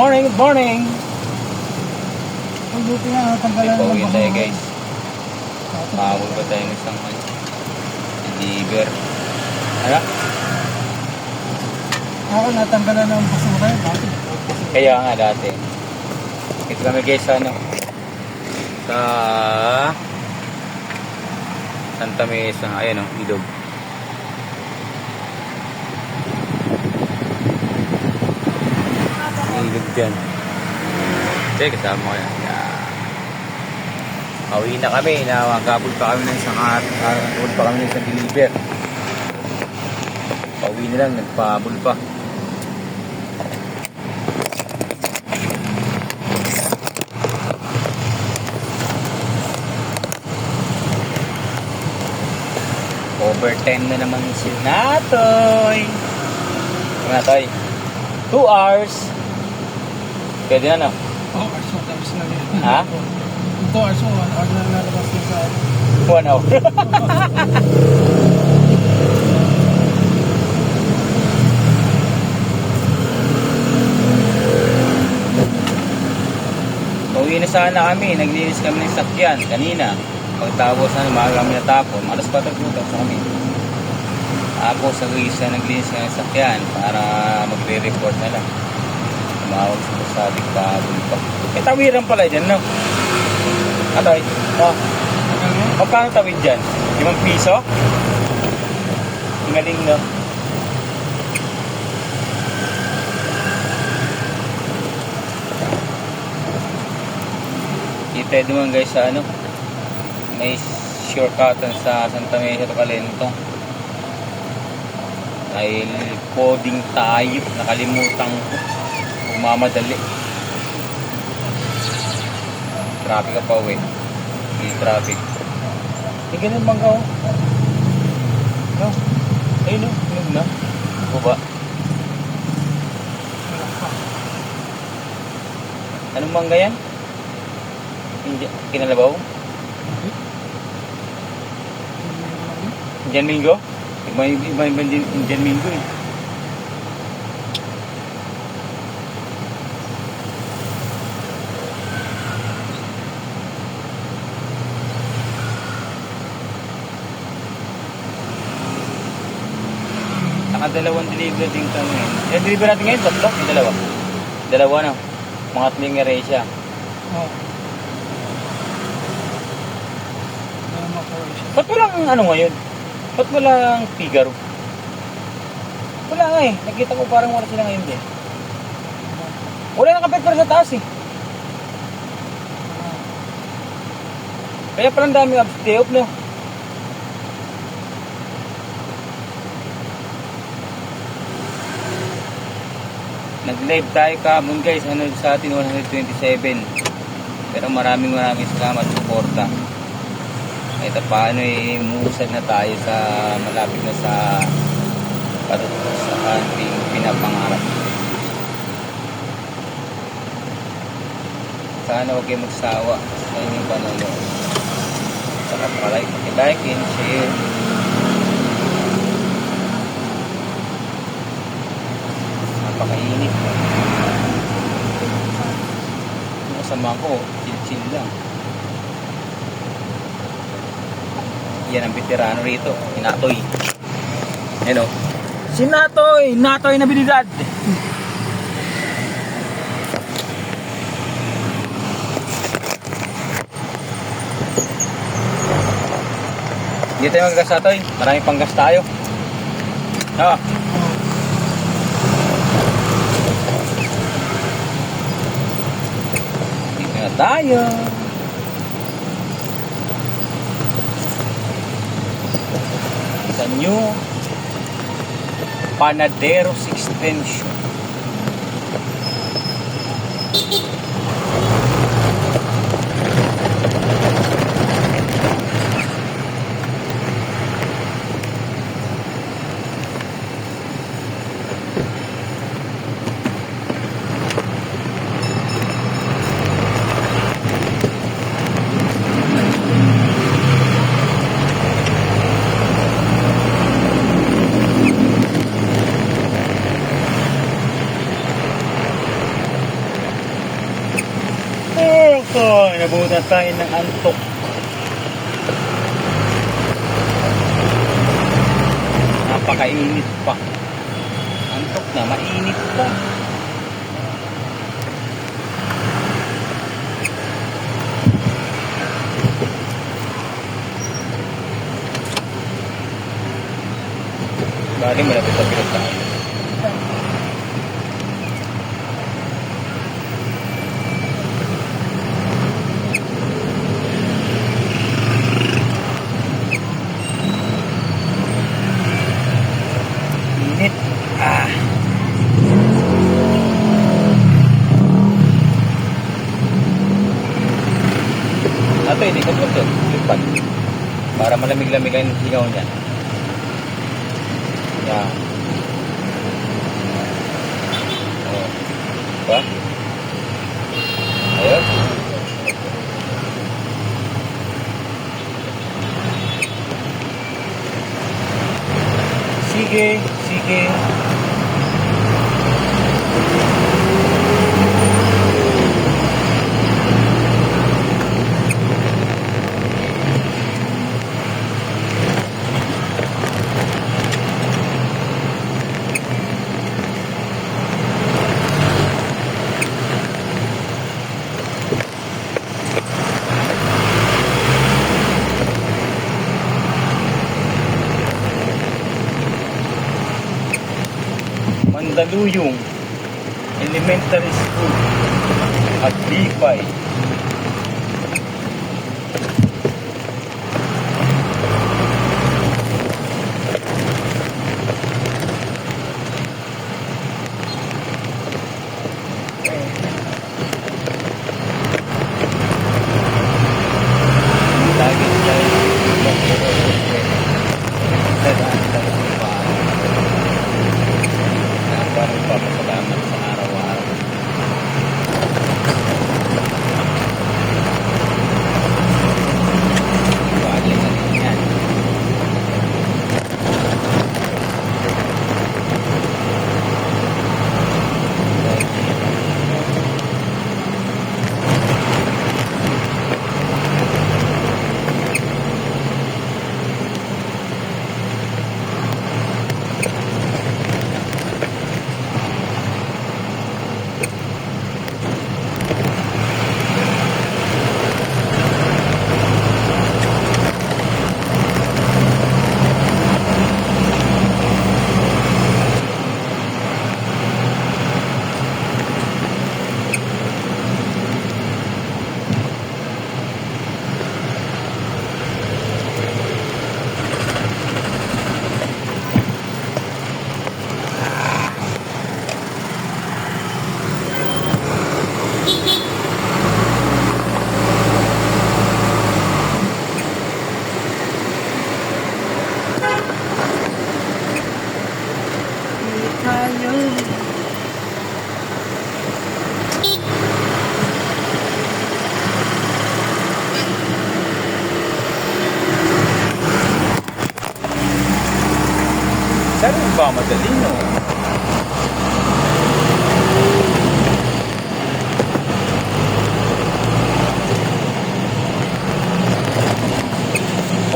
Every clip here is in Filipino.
morning, good morning. Ang buti nga, tanggalan ng Pauwi tayo guys. Bakit? Mahawag ba tayo ng isang deliver? Ano? Ako natanggalan ng basura. Bakit? Kaya nga dati. Ito kami guys sa ano? Sa Santa Mesa. Ayan o, ilog. Ilog dyan. Sige, kasama ko yan. Pauwi na kami. Nakagabol pa kami ng isang nakagabol pa kami ng isang deliver. Pauwi na lang, nagpahabol pa. Overtime na naman si Natoy. Natoy, 2 hours. Pwede na, no? Oo, arso. Tapos na yan. Ha? Ito, arso. 1 hour na lalabas din sa... 1 hour. Pauwi na sana kami. Naglinis kami ng sakyan kanina. Pagtapos na umaga kami natapon. Alas 4 putas na kami. Ako sa Luisa naglinis ng sakyan para magre-report na lang. Tumawag sa sabi pahabol pa. Eh, tawiran pala dyan, no? Atoy, oh. Magkano tawid dyan? 5 piso? Ang galing, no? Kita naman guys sa ano, may shortcutan sa Santa Mesa to Calento. Dahil coding tayo, nakalimutan ko. Mamadali. Traffic ka pa uwi. Hindi traffic. Eh, ganun bang ka? No? Ayun, no? Inog na. Baba. Anong mangga yan? Kinalabaw? Indian Mingo? Iba Indian Mingo eh. Dalawang deliver din kami. Yung deliver natin ngayon, tatlo? Yung dalawa? Dalawa na. Mga tling siya. Oo. Ba't walang ano ngayon? Ba't walang Figaro? Wala nga eh. Nakita ko parang wala sila ngayon din. Wala nang kapit para sa taas eh. Kaya palang daming abstay up, no? Nag-live tayo kahapon guys, ano sa atin 127. Pero maraming salamat sa suporta. Ito paano eh, umusad na tayo sa malapit na sa patutos sa ating pinapangarap. Sana huwag kayo magsawa sa inyong panonood. Saka like and share. Napakainit. Yung kasama ko, chill lang. Yan ang veterano rito, si Natoy. Hello. Si Natoy! Natoy na binidad! Hindi tayo magagas, Natoy. Maraming panggas tayo. No? Dito na tayo. Sa new Panaderos Extension. na tayo ng antok. Napakainit pa. Antok na, mainit pa. Bali, malapit na pilot tayo. Init. Ato, hindi ko punto. Lipat. Para malamig-lamig ang hingaw niya. Yan. Oh. Diba? Ayun. Sige, sige. Mandaluyong Elementary School at Bipay. Lagi tayo parang papasalamat sa araw-araw. Bali na rin yan. Saan ba madali, no?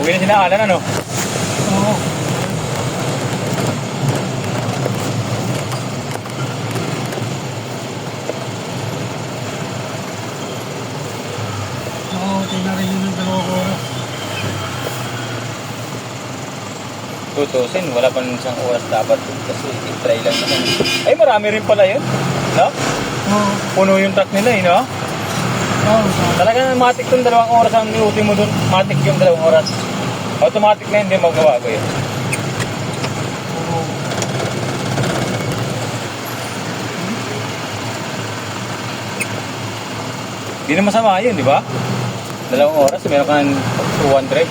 Uwi na sinakalan, ano? Oo. Oo, tingnan rin yun ng 2 oras. Tutusin, wala pa ng isang oras dapat kasi i-try lang naman. Ay, marami rin pala yun. No? Oo. Puno yung truck nila, no? Oo. Talagang matik yung 2 oras ang niuti mo dun. Matik yung 2 oras. Automatic na hindi magawa ko yun. Oo. Hindi na masama yun, di ba? 2 oras, meron ka ng 200.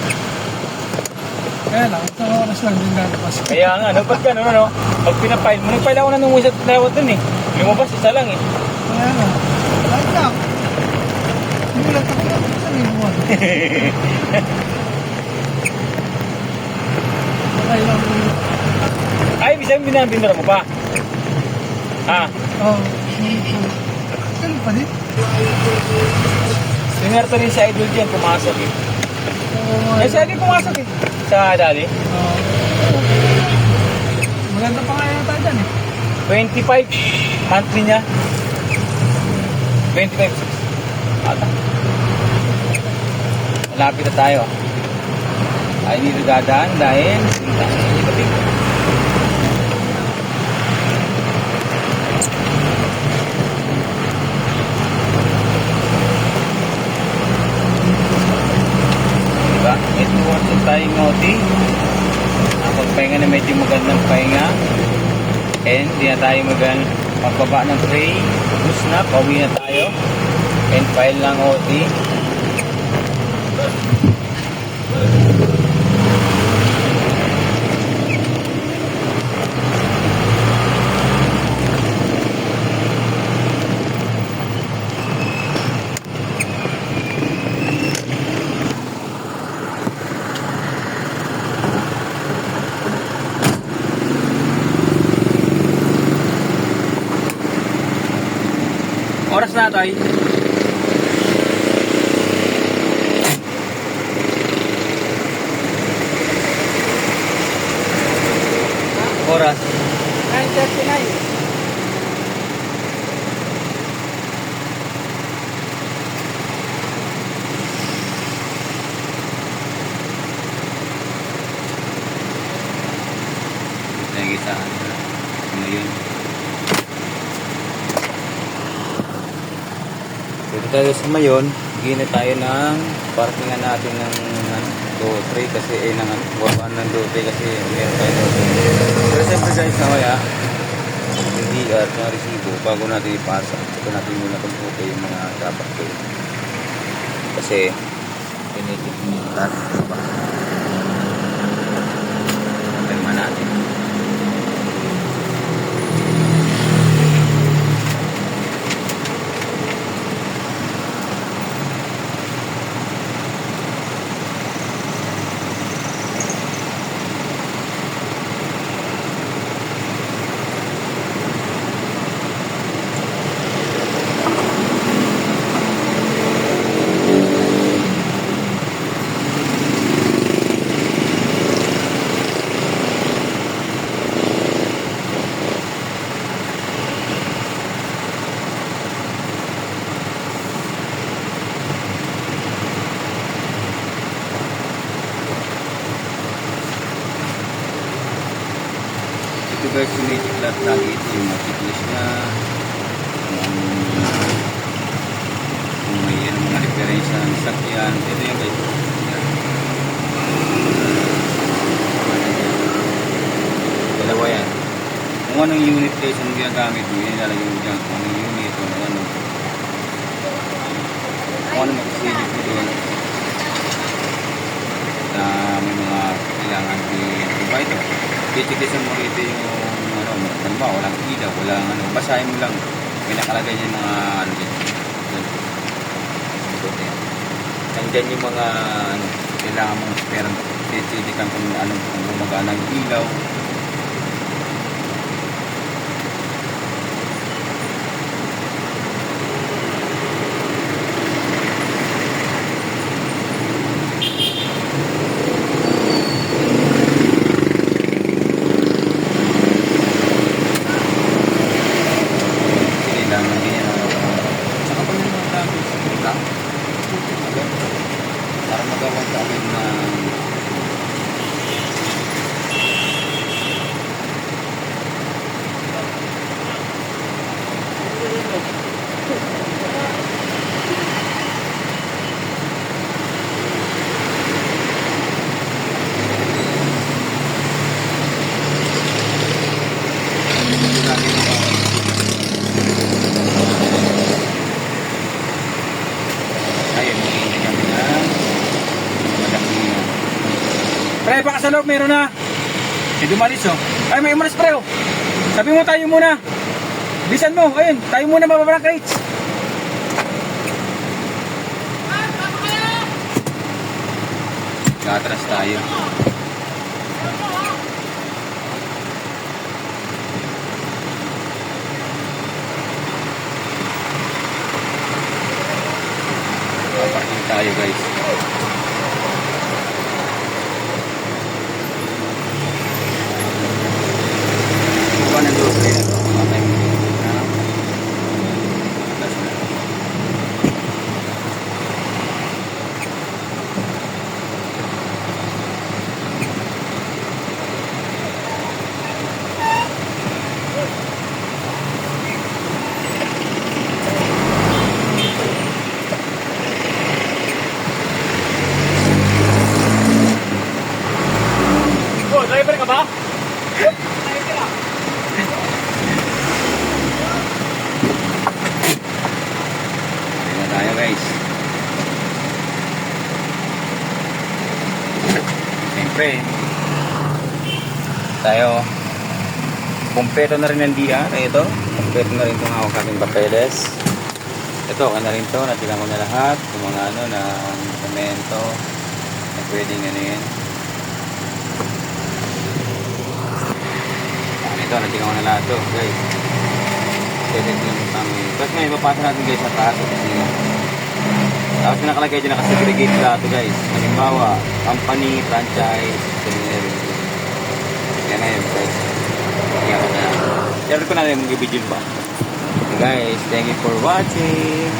Kaya lang, 1 oras lang din lalabas. Kaya nga, no, pag gano'n, ano, pag pinapile mo, nagpile ako na nung isa dalawa dun eh. Lumabas, isa lang eh. Kaya nga. Kahit lang. Hindi lang ako lang. Saan yung buwan? Okay lang. Ay, bisa yung binabindara mo pa. Ha? Oo. Saan pa din? Sinerto rin si Idol dyan, pumasok eh. Eh, siya din pumasok eh. Sa dali. Maganda pa kaya tayo dyan eh. 25 monthly niya. 25. Ata. Malapit na tayo. Ay, dito dadaan dahil ikapit. Diba? Ito worth tayong noti. Pagpahinga na medyo magandang pahinga. And di na tayo magbaba ng tray. Ubus na, pauwi na tayo. And file lang OT. Oras na tayo. Oras. 9:39. Lagi sa ngayon. Dito tayo sa Mayon, gina tayo ng parkingan natin ng 2-3 kasi ng wabaan ng 2-3 kasi meron tayo 2-3. Pero siyempre guys, kaya hindi at mga resibo bago natin ipasa. Ito natin muna kung okay yung mga dapat ko. Kasi pinitik mo lahat pa. Kalma natin. Ito guys, sumiklat lagi ito yung checklist niya kung may mga referensya ng sakyan. Ito yung guys, dalawa yan. Kung anong unit guys ang ginagamit mo, yun nilalagay mo dyan. Kung anong unit o ano, kung anong magsisilip mo doon na may mga kailangan diba ito. Titikisan mo rito yung ano ba, walang ilaw, walang ano, basahin mo lang. May nakalagay yung mga ano dyan. Nandyan yung mga ano, kailangan mong perang titikisan kung ano, kung gumagana yung ilaw. Para magawa sa akin na pre, baka sa loob meron na. Eh, dumalis oh. Ay, may umalis pre oh. Sabi mo tayo muna. Bisan mo, ayun, tayo muna bababa ng crates. Katras tayo. tayo guys. Kuha ng doble na ito. Matay mo. Oh, driver ka ba? Ayan na tayo guys. Siyempre, tayo, kumpleto na rin ang DR. Ito, kumpleto na rin itong hawak ating papeles. Ito, okay na rin ito. Natilang ko na lahat. Yung mga ano na komento na pwedeng ano yan. Ito, natilang ko na lahat ito guys. Pwede ito yung kami. Tapos ngayon, papasa natin guys sa taas. Tapos yung nakalagay dyan, nakasegregate lahat ito guys. Halimbawa, company, franchise, seminar. Yan na yun guys. Yan ko na. Share ko na rin yung video ba. Okay guys, thank you for watching.